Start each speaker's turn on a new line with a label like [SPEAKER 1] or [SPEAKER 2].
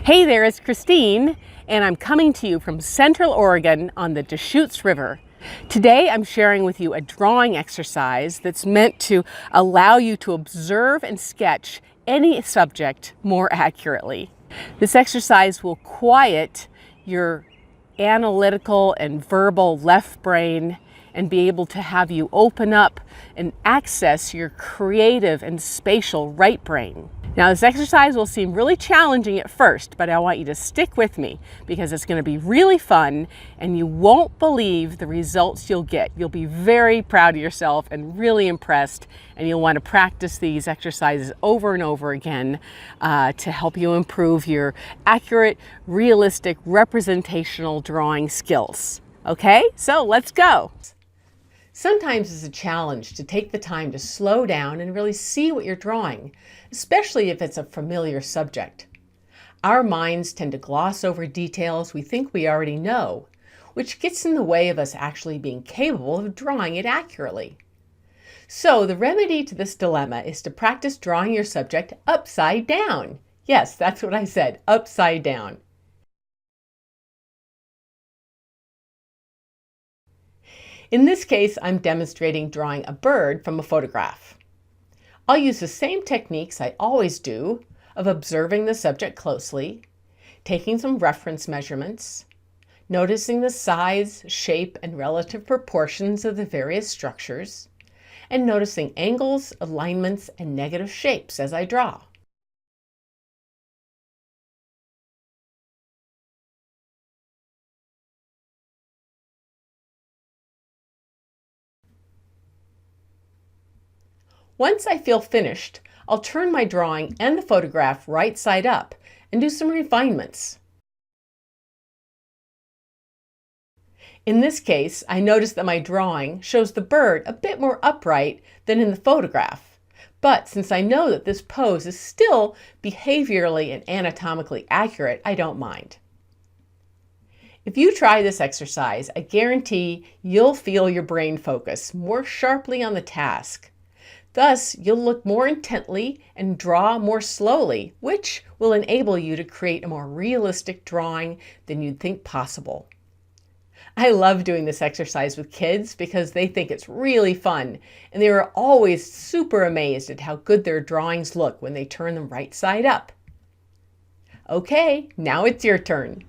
[SPEAKER 1] Hey there, it's Christine, and I'm coming to you from Central Oregon on the Deschutes River. Today I'm sharing with you a drawing exercise that's meant to allow you to observe and sketch any subject more accurately. This exercise will quiet your analytical and verbal left brain and be able to have you open up and access your creative and spatial right brain. Now, this exercise will seem really challenging at first, but I want you to stick with me because it's going to be really fun and you won't believe the results you'll get. You'll be very proud of yourself and really impressed, and you'll want to practice these exercises over and over again to help you improve your accurate, realistic, representational drawing skills. Okay, so let's go. Sometimes it's a challenge to take the time to slow down and really see what you're drawing, especially if it's a familiar subject. Our minds tend to gloss over details we think we already know, which gets in the way of us actually being capable of drawing it accurately. So the remedy to this dilemma is to practice drawing your subject upside down. Yes, that's what I said, upside down. In this case, I'm demonstrating drawing a bird from a photograph. I'll use the same techniques I always do of observing the subject closely, taking some reference measurements, noticing the size, shape, and relative proportions of the various structures, and noticing angles, alignments, and negative shapes as I draw. Once I feel finished, I'll turn my drawing and the photograph right side up and do some refinements. In this case, I notice that my drawing shows the bird a bit more upright than in the photograph. But since I know that this pose is still behaviorally and anatomically accurate, I don't mind. If you try this exercise, I guarantee you'll feel your brain focus more sharply on the task. Thus, you'll look more intently and draw more slowly, which will enable you to create a more realistic drawing than you'd think possible. I love doing this exercise with kids because they think it's really fun, and they are always super amazed at how good their drawings look when they turn them right side up. Okay, now it's your turn.